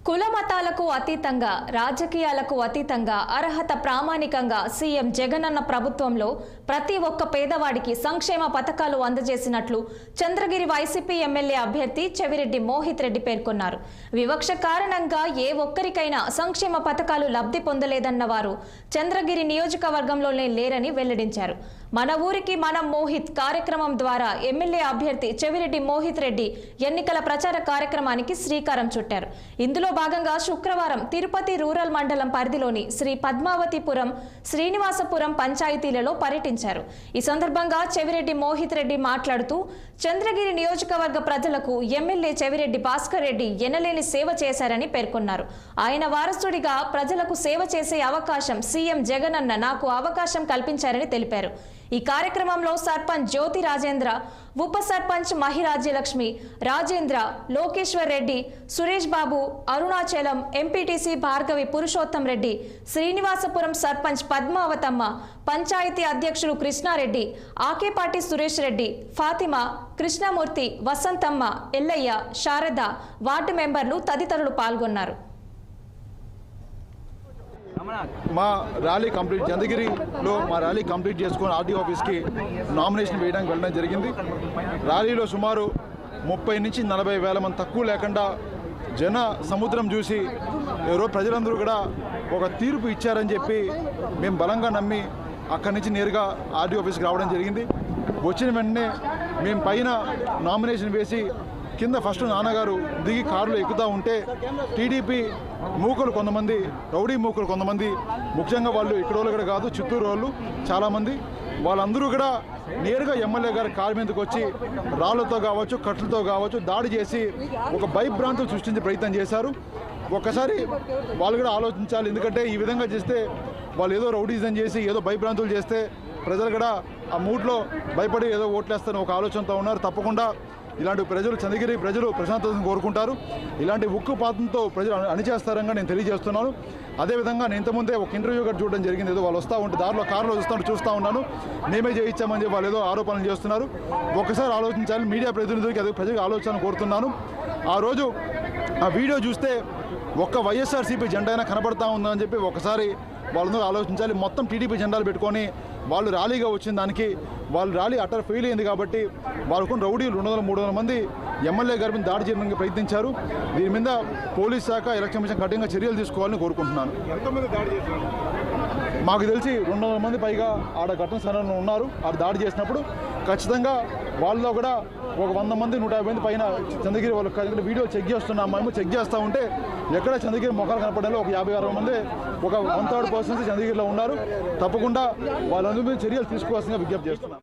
కుల మతాలకు అతీతంగా రాజకీయాలకు అతీతంగా అర్హత ప్రామాణికంగా సీఎం జగనన్న ప్రభుత్వంలో ప్రతి ఒక్క పేదవాడికి సంక్షేమ పథకాలు అందజేసినట్లు చంద్రగిరి వైసీపీ ఎమ్మెల్యే అభ్యర్థి చెవిరెడ్డి మోహిత్ రెడ్డి పేర్కొన్నారు. వివక్ష కారణంగా ఏ ఒక్కరికైనా సంక్షేమ పథకాలు లబ్ధి పొందలేదన్న వారు చంద్రగిరి నియోజకవర్గంలోనే లేరని వెల్లడించారు. మన ఊరికి మనం మోహిత్ కార్యక్రమం ద్వారా ఎమ్మెల్యే అభ్యర్థి చెవిరెడ్డి మోహిత్ రెడ్డి ఎన్నికల ప్రచార కార్యక్రమానికి శ్రీకారం చుట్టారు. ఇందులో భాగంగా శుక్రవారం తిరుపతి రూరల్ మండలం పరిధిలోని శ్రీ పద్మావతిపురం, శ్రీనివాసపురం పంచాయతీలలో పర్యటించారు. ఈ సందర్భంగా చెవిరెడ్డి మోహిత్ రెడ్డి మాట్లాడుతూ చంద్రగిరి నియోజకవర్గ ప్రజలకు ఎమ్మెల్యే చెవిరెడ్డి భాస్కర్ రెడ్డి ఎనలేని సేవ చేశారని పేర్కొన్నారు. ఆయన వారసుడిగా ప్రజలకు సేవ చేసే అవకాశం సీఎం జగనన్న నాకు అవకాశం కల్పించారని తెలిపారు. ఈ కార్యక్రమంలో సర్పంచ్ జ్యోతి రాజేంద్ర, ఉప సర్పంచ్ మహిరాజ్యలక్ష్మి, రాజేంద్ర, లోకేశ్వర్ రెడ్డి, సురేష్ బాబు, అరుణాచలం, ఎంపీటీసీ భార్గవి పురుషోత్తం రెడ్డి, శ్రీనివాసపురం సర్పంచ్ పద్మావతమ్మ, పంచాయతీ అధ్యక్షులు కృష్ణారెడ్డి, ఆకేపాటి సురేష్ రెడ్డి, ఫాతిమా, కృష్ణమూర్తి, వసంతమ్మ, ఎల్లయ్య, శారద, వార్డు మెంబర్లు తదితరులు పాల్గొన్నారు. మా ర్యాలీ కంప్లీట్ చంద్రగిరిలో మా ర్యాలీ కంప్లీట్ చేసుకొని ఆర్టీ ఆఫీస్కి నామినేషన్ వేయడానికి వెళ్ళడం జరిగింది. ర్యాలీలో సుమారు 30 నుంచి 40 వేల మంది తక్కువ లేకుండా జన సముద్రం చూసి ఎవరో ప్రజలందరూ కూడా ఒక తీర్పు ఇచ్చారని చెప్పి మేము బలంగా నమ్మి అక్కడి నుంచి నేరుగా ఆర్టీ ఆఫీస్కి రావడం జరిగింది. వచ్చిన వెంటనే మేము పైన నామినేషన్ వేసి కింద ఫస్ట్ నాన్నగారు దిగి కారులో ఎక్కుతూ ఉంటే టీడీపీ మూకలు కొంతమంది, రౌడీ మూకలు కొంతమంది, ముఖ్యంగా వాళ్ళు ఇక్కడ వాళ్ళు కూడా కాదు, చిత్తూరు వాళ్ళు చాలామంది, వాళ్ళందరూ కూడా నేరుగా ఎమ్మెల్యే గారి కారు మీదకి వచ్చి రాళ్లతో కావచ్చు, కట్లతో కావచ్చు దాడి చేసి ఒక భయభ్రాంతులు సృష్టించే ప్రయత్నం చేశారు. ఒక్కసారి వాళ్ళు కూడా ఆలోచించాలి. ఎందుకంటే ఈ విధంగా చేస్తే వాళ్ళు ఏదో రౌడీజం చేసి ఏదో భయభ్రాంతులు చేస్తే ప్రజలు కూడా ఆ మూడ్లో భయపడి ఏదో ఓట్లేస్తారని ఒక ఆలోచనతో ఉన్నారు. తప్పకుండా ఇలాంటి ప్రజలు, చంద్రగిరి ప్రజలు ప్రశాంతతను కోరుకుంటారు. ఇలాంటి ఉక్కుపాతంతో ప్రజలు అణిచేస్తారని నేను తెలియజేస్తున్నాను. అదేవిధంగా నేను ఇంతకుముందే ఒక ఇంటర్వ్యూ కూడా చూడడం జరిగింది. ఏదో వాళ్ళు వస్తూ ఉంటే దారిలో కారులో చూస్తూ ఉన్నాను, మేమే చేయించామని చెప్పి వాళ్ళు ఏదో ఆరోపణలు చేస్తున్నారు. ఒక్కసారి ఆలోచించాలి. మీడియా ప్రతినిధులకి అదే ప్రజలకు ఆలోచన కోరుతున్నాను. ఆ రోజు ఆ వీడియో చూస్తే ఒక్క వైఎస్ఆర్సీపీ జెండా అయినా కనబడతా ఉందని చెప్పి ఒకసారి వాళ్ళందరూ ఆలోచించాలి. మొత్తం టీడీపీ జెండాలు పెట్టుకొని వాళ్ళు ర్యాలీగా వచ్చిన దానికి వాళ్ళు ర్యాలీ అటర్ ఫెయిల్ అయింది కాబట్టి వాళ్ళకున్న రౌడీలు 200-300 మంది ఎమ్మెల్యే గారి మీద దాడి చేయడానికి ప్రయత్నించారు. దీని మీద పోలీస్ శాఖ, ఎలక్షన్ కమిషన్ కఠినంగా చర్యలు తీసుకోవాలని కోరుకుంటున్నాను. మాకు తెలిసి 200 మంది పైగా ఆడ ఘటన స్థలంలో ఉన్నారు. ఆడ దాడి చేసినప్పుడు ఖచ్చితంగా వాళ్ళలో కూడా ఒక 100 మంది 150 మంది పైన చంద్రగిరి వాళ్ళు వీడియో చెక్ చేస్తున్నాం. మేము చెక్ చేస్తూ ఉంటే ఎక్కడ చంద్రగిరి మొక్కలు కనపడంలో ఒక 50-60 మంది, ఒక 1/3% చంద్రగిరిలో ఉన్నారు. తప్పకుండా వాళ్ళందరి మీద చర్యలు తీసుకోవాల్సిందిగా విజ్ఞప్తి చేస్తున్నాం.